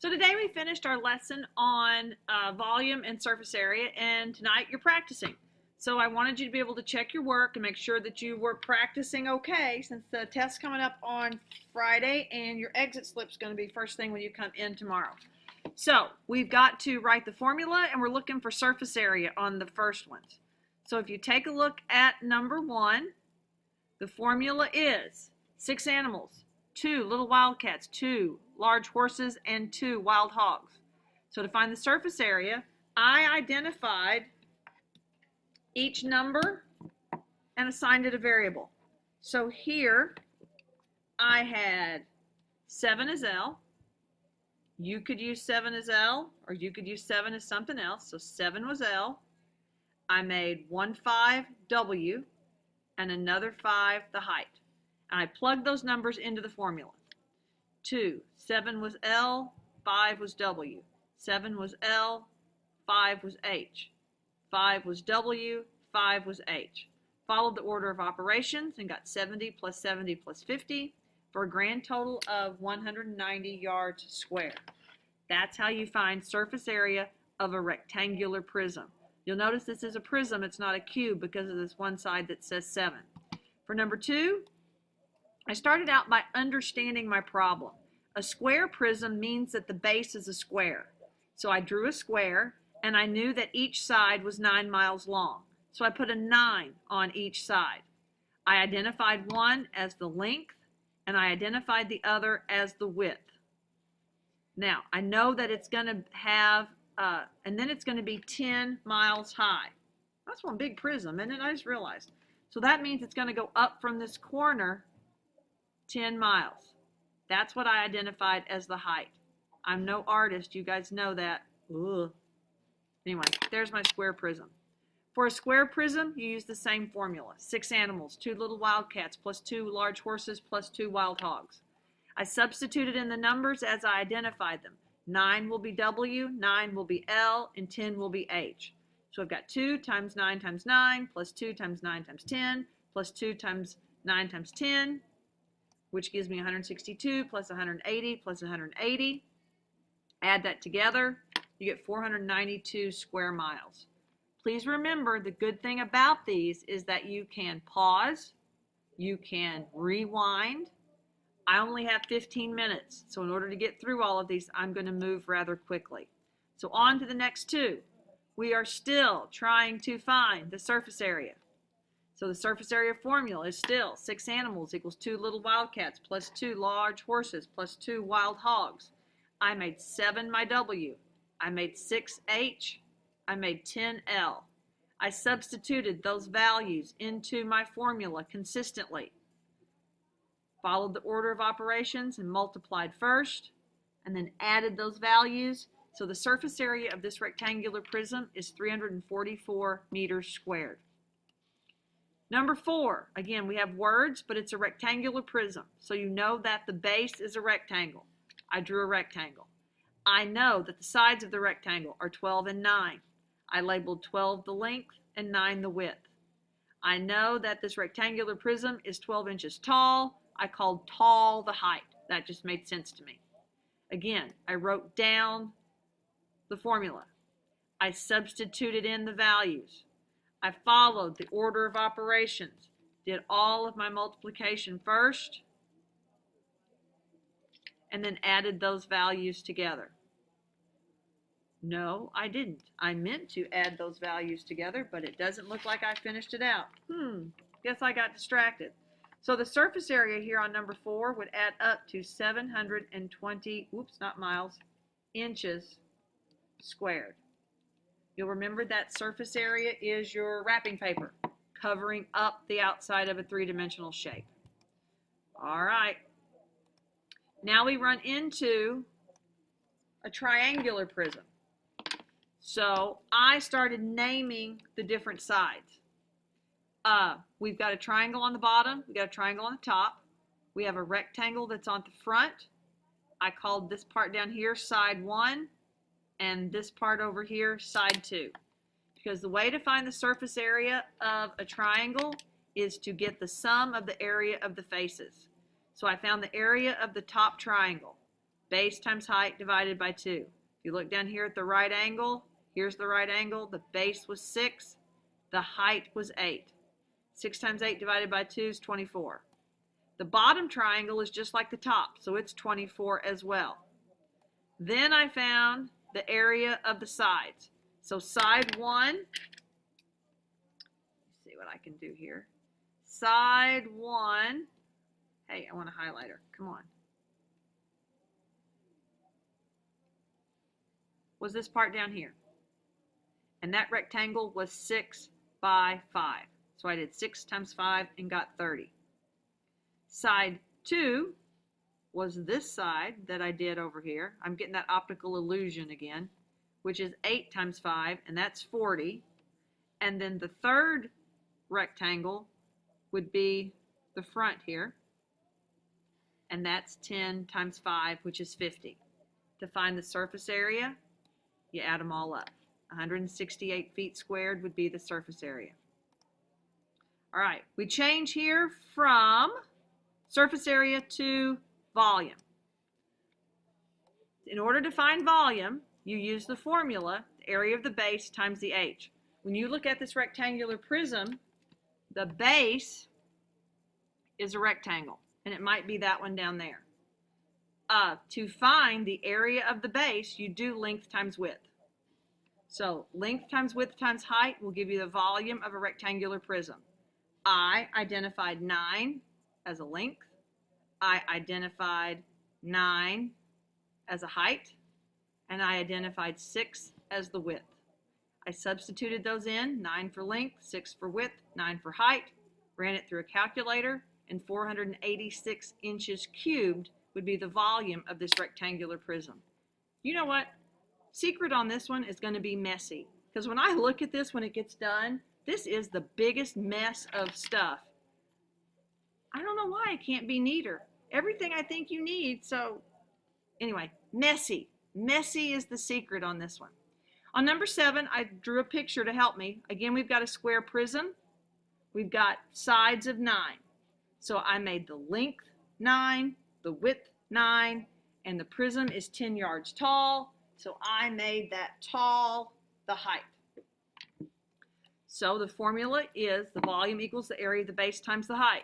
So today we finished our lesson on volume and surface area, and tonight you're practicing. So I wanted you to be able to check your work and make sure that you were practicing okay, since the test's coming up on Friday and your exit slip's going to be first thing when you come in tomorrow. So we've got to write the formula, and we're looking for surface area on the first ones. So if you take a look at number 1, the formula is 6 animals, 2 little wildcats, 2 large horses, and 2 wild hogs. So to find the surface area, I identified each number and assigned it a variable. So here I had 7 as L. You could use 7 as L, or you could use 7 as something else. So 7 was L. I made 1 5 W and another 5 the height. And I plugged those numbers into the formula. 2, 7 was L, 5 was W. 7 was L, 5 was H. 5 was W, 5 was H. Followed the order of operations and got 70 plus 70 plus 50 for a grand total of 190 yards square. That's how you find surface area of a rectangular prism. You'll notice this is a prism, it's not a cube because of this one side that says 7. For number 2, I started out by understanding my problem. A square prism means that the base is a square. So I drew a square, and I knew that each side was 9 miles long. So I put a 9 on each side. I identified one as the length, and I identified the other as the width. Now, I know that it's going to have, and then it's going to be 10 miles high. That's one big prism, isn't it? I just realized. So that means it's going to go up from this corner 10 miles. That's what I identified as the height. I'm no artist. You guys know that. Ugh. Anyway, there's my square prism. For a square prism, you use the same formula. 6 animals, 2 little wildcats, plus 2 large horses, plus 2 wild hogs. I substituted in the numbers as I identified them. 9 will be W, 9 will be L, and 10 will be H. So I've got 2 times 9 times 9, plus 2 times 9 times 10, plus 2 times 9 times 10, which gives me 162 plus 180 plus 180. Add that together, you get 492 square miles. Please remember, the good thing about these is that you can pause, you can rewind. I only have 15 minutes, so in order to get through all of these, I'm going to move rather quickly. So on to the next 2. We are still trying to find the surface area. So the surface area formula is still 6 animals equals 2 little wildcats plus 2 large horses plus 2 wild hogs. I made 7 my W. I made 6 H. I made 10 L. I substituted those values into my formula consistently. Followed the order of operations and multiplied first, and then added those values. So the surface area of this rectangular prism is 344 meters squared. Number 4, again, we have words, but it's a rectangular prism. So you know that the base is a rectangle. I drew a rectangle. I know that the sides of the rectangle are 12 and 9. I labeled 12 the length and 9 the width. I know that this rectangular prism is 12 inches tall. I called tall the height. That just made sense to me. Again, I wrote down the formula. I substituted in the values. I followed the order of operations, did all of my multiplication first, and then added those values together. No, I didn't. I meant to add those values together, but it doesn't look like I finished it out. Guess I got distracted. So the surface area here on number 4 would add up to 720, not miles, inches squared. You'll remember that surface area is your wrapping paper covering up the outside of a 3-dimensional shape. All right. Now we run into a triangular prism. So I started naming the different sides. We've got a triangle on the bottom. We've got a triangle on the top. We have a rectangle that's on the front. I called this part down here side 1. And this part over here, side 2. Because the way to find the surface area of a triangle is to get the sum of the area of the faces. So I found the area of the top triangle. base times height divided by 2. If you look down here at the right angle, here's the right angle. The base was 6. The height was 8. 6 times 8 divided by 2 is 24. The bottom triangle is just like the top, so it's 24 as well. Then I found the area of the sides. So side 1, let's see what I can do here. Side 1, hey, I want a highlighter, come on. Was this part down here. And that rectangle was 6 by 5. So I did 6 times 5 and got 30. Side 2 was this side that I did over here. I'm getting that optical illusion again, which is 8 times 5, and that's 40. And then the third rectangle would be the front here, and that's 10 times 5, which is 50. To find the surface area, you add them all up. 168 feet squared would be the surface area. All right, we change here from surface area to volume. In order to find volume, you use the formula, the area of the base times the h. When you look at this rectangular prism, the base is a rectangle, and it might be that one down there. To find the area of the base, you do length times width. So length times width times height will give you the volume of a rectangular prism. I identified 9 as a length. I identified 9 as a height, and I identified 6 as the width. I substituted those in, 9 for length, 6 for width, 9 for height, ran it through a calculator, and 486 inches cubed would be the volume of this rectangular prism. You know what? Secret on this one is going to be messy, because when I look at this when it gets done, this is the biggest mess of stuff. I don't know why it can't be neater. Everything I think you need, so anyway, messy. Messy is the secret on this one. On number 7, I drew a picture to help me. Again, we've got a square prism. We've got sides of 9. So I made the length 9, the width 9, and the prism is 10 yards tall. So I made that tall the height. So the formula is the volume equals the area of the base times the height.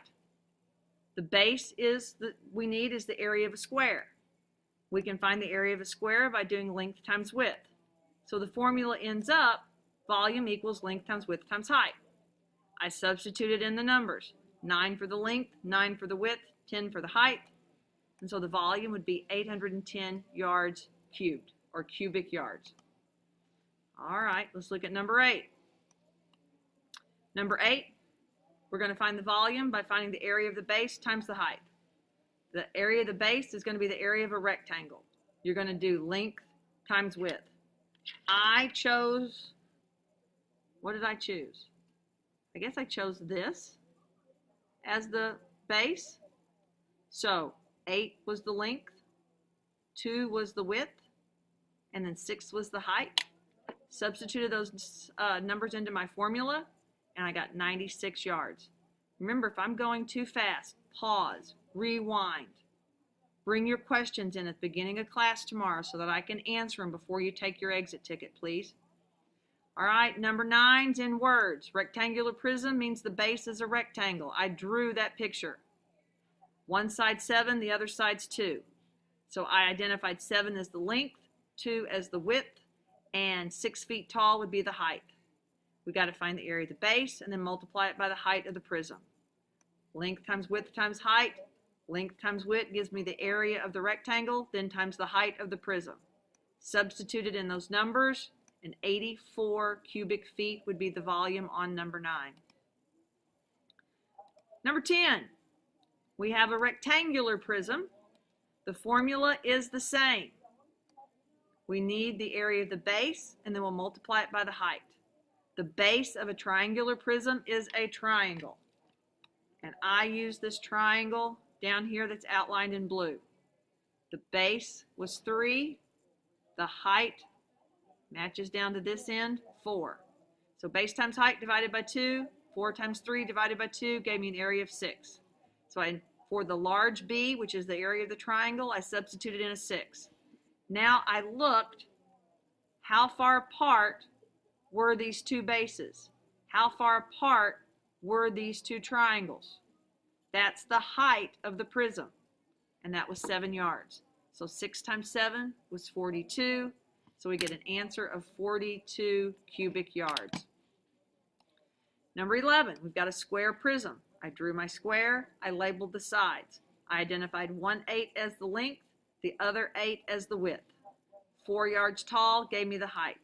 The base is we need is the area of a square. We can find the area of a square by doing length times width. So the formula ends up volume equals length times width times height. I substituted in the numbers. 9 for the length, 9 for the width, 10 for the height. And so the volume would be 810 yards cubed, or cubic yards. All right, let's look at number 8. Number 8, we're going to find the volume by finding the area of the base times the height. The area of the base is going to be the area of a rectangle. You're going to do length times width. I chose, what did I choose? I guess I chose this as the base. So 8 was the length, 2 was the width, and then 6 was the height. Substituted those numbers into my formula, and I got 96 yards. Remember, if I'm going too fast, pause, rewind. Bring your questions in at the beginning of class tomorrow so that I can answer them before you take your exit ticket, please. All right, number 9's in words. Rectangular prism means the base is a rectangle. I drew that picture. One side 7, the other side's 2. So I identified 7 as the length, 2 as the width, and 6 feet tall would be the height. We got to find the area of the base and then multiply it by the height of the prism. Length times width times height. Length times width gives me the area of the rectangle, then times the height of the prism. Substituted in those numbers, and 84 cubic feet would be the volume on number 9. Number 10, we have a rectangular prism. The formula is the same. We need the area of the base, and then we'll multiply it by the height. The base of a triangular prism is a triangle. And I use this triangle down here that's outlined in blue. The base was 3. The height matches down to this end, 4. So base times height divided by 2, 4 times 3 divided by 2 gave me an area of 6. So I For the large B, which is the area of the triangle, I substituted in a 6. Now I looked how far apart were these two bases. How far apart were these two triangles? That's the height of the prism, and that was 7 yards. So 6 times 7 was 42, so we get an answer of 42 cubic yards. Number 11, we've got a square prism. I drew my square, I labeled the sides. I identified 1/8 as the length, the other 8 as the width. 4 yards tall gave me the height.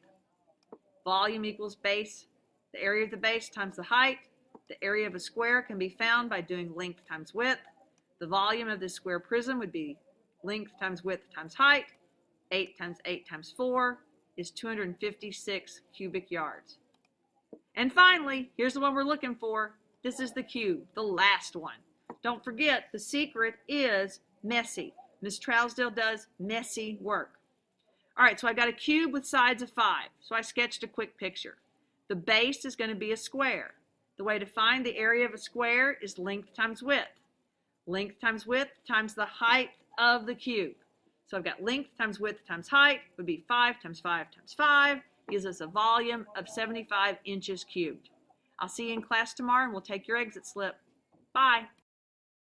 Volume equals base, the area of the base times the height. The area of a square can be found by doing length times width. The volume of this square prism would be length times width times height. 8 times 8 times 4 is 256 cubic yards. And finally, here's the one we're looking for. This is the cube, the last one. Don't forget, the secret is messy. Miss Trousdale does messy work. All right, so I've got a cube with sides of 5. So I sketched a quick picture. The base is going to be a square. The way to find the area of a square is length times width. Length times width times the height of the cube. So I've got length times width times height would be 5 times 5 times 5. Gives us a volume of 75 inches cubed. I'll see you in class tomorrow, and we'll take your exit slip. Bye.